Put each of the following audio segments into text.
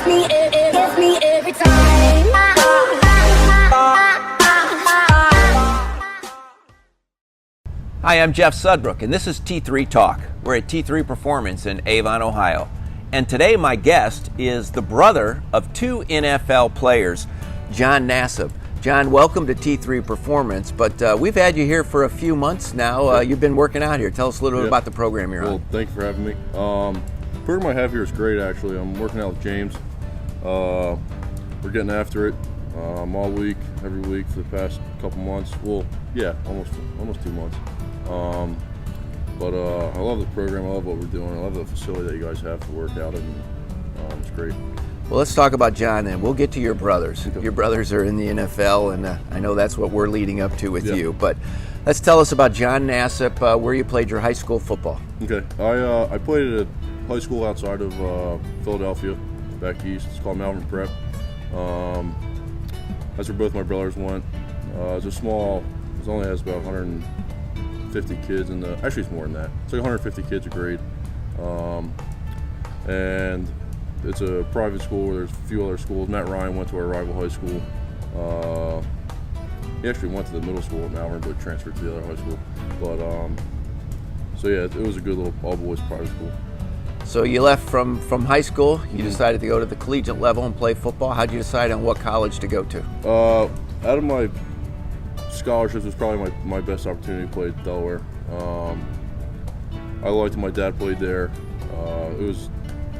gets me every time. Hi, I'm Jeff Sudbrook, and this is T3 Talk. We're at T3 Performance in Avon, Ohio. And today my guest is the brother of two NFL players, John Nassib. John, welcome to T3 Performance, but we've had you here for a few months now. You've been working out here. Tell us a little bit about the program you're on. Well, thank you for having me. The program I have here is great, actually. I'm working out with James. We're getting after it all week, every week for the past couple months. Well, yeah, almost 2 months. But I love the program. I love what we're doing. I love the facility that you guys have to work out in. It's great. Well, let's talk about John then. We'll get to your brothers. Your brothers are in the NFL, and I know that's what we're leading up to with you. But let's tell us about John Nassib, where you played your high school football. Okay. I played at a high school outside of Philadelphia, back east. It's called Malvern Prep. That's where both my brothers went. It's a small, it only has about 150 kids in the, actually it's more than that. It's like 150 kids a grade. And it's a private school where there's a few other schools. Matt Ryan went to our rival high school. He actually went to the middle school at Malvern, but transferred to the other high school. But so yeah, it was a good little all-boys private school. So you left from high school. You decided to go to the collegiate level and play football. How'd you decide on what college to go to? Out of my scholarships, was probably my best opportunity to play at Delaware. I liked it. My dad played there.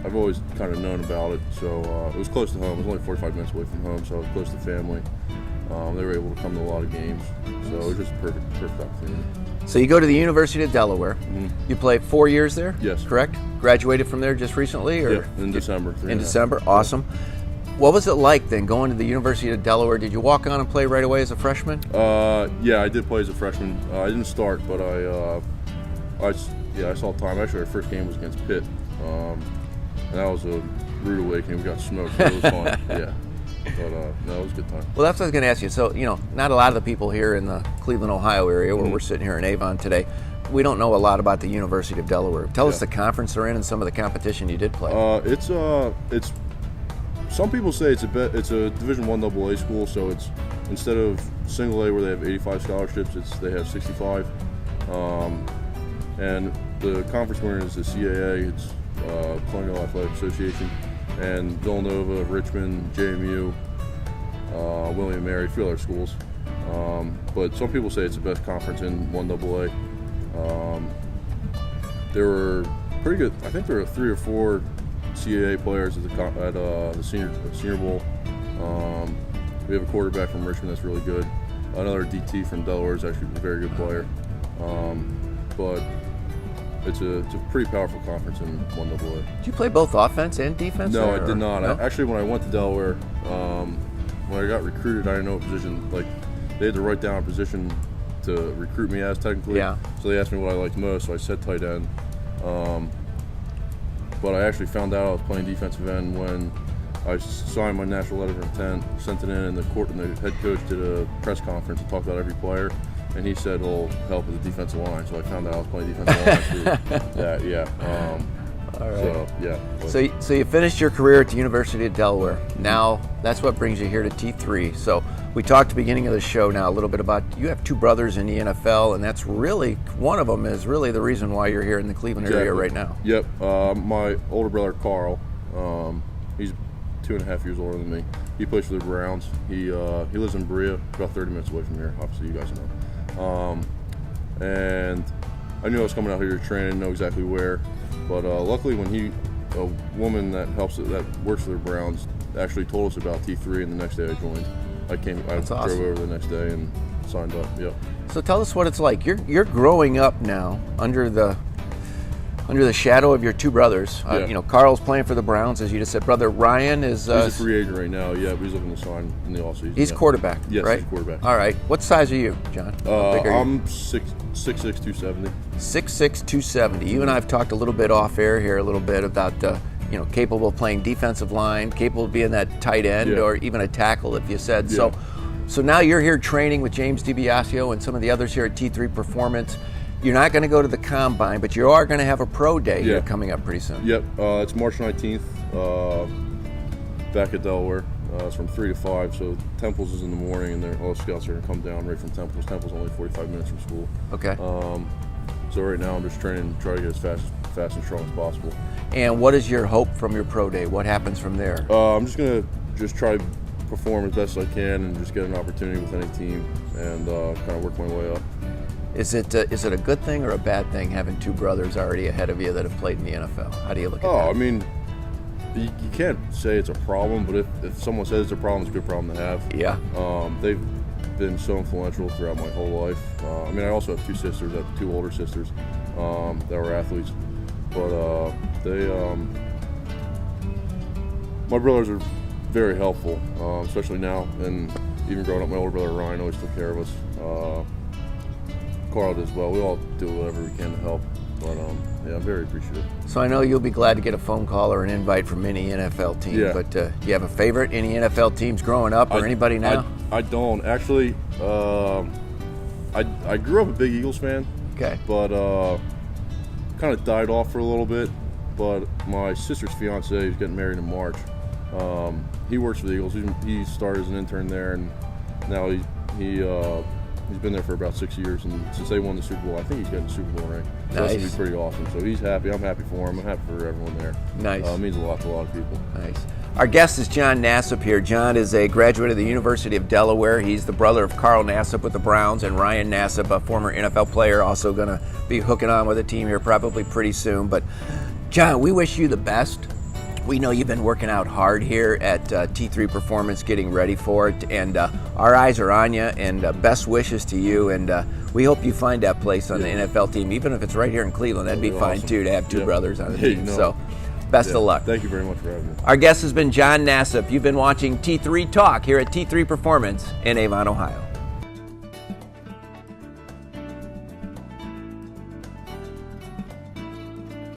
I've always kind of known about it, so it was close to home. It was only 45 minutes away from home, so I was close to family. They were able to come to a lot of games, so it was just a perfect opportunity. So you go to the University of Delaware. Mm-hmm. You played 4 years there? Yes. Correct? Graduated from there just recently? Or yeah, in December. In December? Awesome. What was it like then, going to the University of Delaware? Did you walk on and play right away as a freshman? Yeah, I did play as a freshman. I didn't start, but I saw time. Actually, our first game was against Pitt. And that was a rude awakening. We got smoked. It was fun. Yeah. But no, it was a good time. Well, that's what I was going to ask you. So, not a lot of the people here in the Cleveland, Ohio area where we're sitting here in Avon today, we don't know a lot about the University of Delaware. Tell us the conference they're in and some of the competition you did play. It's some people say it's a Division I AA school, so it's instead of single A where they have 85 scholarships, they have 65. And the conference winner is the CAA. It's Colonial Athletic Association, and Villanova, Richmond, JMU, William & Mary, a few other schools. But some people say it's the best conference in 1AA. There were pretty good. I think there were 3 or 4 CAA players at the Senior Bowl. We have a quarterback from Richmond that's really good. Another DT from Delaware is actually a very good player. But it's a pretty powerful conference in 1AA. Did you play both offense and defense? No, I did not. No? Actually, when I went to Delaware, when I got recruited, I didn't know what position. Like, they had to write down a position to recruit me as technically. Yeah. So they asked me what I liked most, so I said tight end. But I actually found out I was playing defensive end when I signed my national letter of intent, sent it in, and the head coach did a press conference and talked about every player. And he said he'll help with the defensive line, so I found out I was playing defensive line too. Yeah. All right. So yeah. So you finished your career at the University of Delaware. Now that's what brings you here to T3. So we talked at the beginning of the show now a little bit about you have 2 brothers in the NFL, and that's really one of them is really the reason why you're here in the Cleveland area right now. Yep. My older brother Carl, he's 2.5 years older than me. He plays for the Browns. He lives in Berea, about 30 minutes away from here. Obviously, you guys know. And I knew I was coming out here to train, didn't know exactly where, but luckily when a woman that works for the Browns actually told us about T3, and the next day I joined. I drove over the next day and signed up. Yep. So tell us what it's like. You're growing up now under the shadow of your 2 brothers. Carl's playing for the Browns, as you just said. Brother Ryan is... he's a free agent right now, yeah, but he's looking to sign in the offseason. He's quarterback, yes, right? He's quarterback. All right. What size are you, John? How big are you? I'm 6'6", 270. 6'6", 270. You and I have talked a little bit off air here, a little bit about, capable of playing defensive line, capable of being that tight end, or even a tackle, if you said. Yeah. So now you're here training with James DiBiasio and some of the others here at T3 Performance. You're not going to go to the Combine, but you are going to have a pro day here coming up pretty soon. Yep, it's March 19th. back at Delaware. It's from 3 to 5, so Temples is in the morning, and all the scouts are going to come down right from Temples. Temples only 45 minutes from school. Okay. So right now I'm just training to try to get as fast and strong as possible. And what is your hope from your pro day? What happens from there? I'm just going to try to perform as best as I can and just get an opportunity with any team and kind of work my way up. Is it a good thing or a bad thing having two brothers already ahead of you that have played in the NFL? How do you look at that? I mean, you can't say it's a problem, but if someone says it's a problem, it's a good problem to have. Yeah. They've been so influential throughout my whole life. I mean, I also have two sisters, I have two older sisters that were athletes, but my brothers are very helpful, especially now, and even growing up, my older brother Ryan always took care of us. Carl did as well. We all do whatever we can to help, but yeah, I'm very appreciative. So I know you'll be glad to get a phone call or an invite from any NFL team, Yeah. but do you have a favorite? Any NFL teams growing up or anybody now? I don't. Actually, I grew up a big Eagles fan, Okay. but kind of died off for a little bit. But my sister's fiance is getting married in March. He works for the Eagles. He started as an intern there, and now he's been there for about 6 years. And since they won the Super Bowl, I think he's getting a Super Bowl ring. So that's gonna be pretty awesome. So he's happy. I'm happy for him. I'm happy for everyone there. Nice. It means a lot to a lot of people. Nice. Our guest is John Nassib here. John is a graduate of the University of Delaware. He's the brother of Carl Nassib with the Browns, and Ryan Nassib, a former NFL player, also going to be hooking on with a team here probably pretty soon. But John, we wish you the best. We know you've been working out hard here at T3 Performance, getting ready for it, and our eyes are on you, and best wishes to you, and we hope you find that place on the NFL team, even if it's right here in Cleveland. That'd be fine awesome. too, to have two brothers on the Hey, team. no. So best of luck. Thank you very much for having me. Our guest has been John Nassib. You've been watching T3 Talk here at T3 Performance in Avon, Ohio.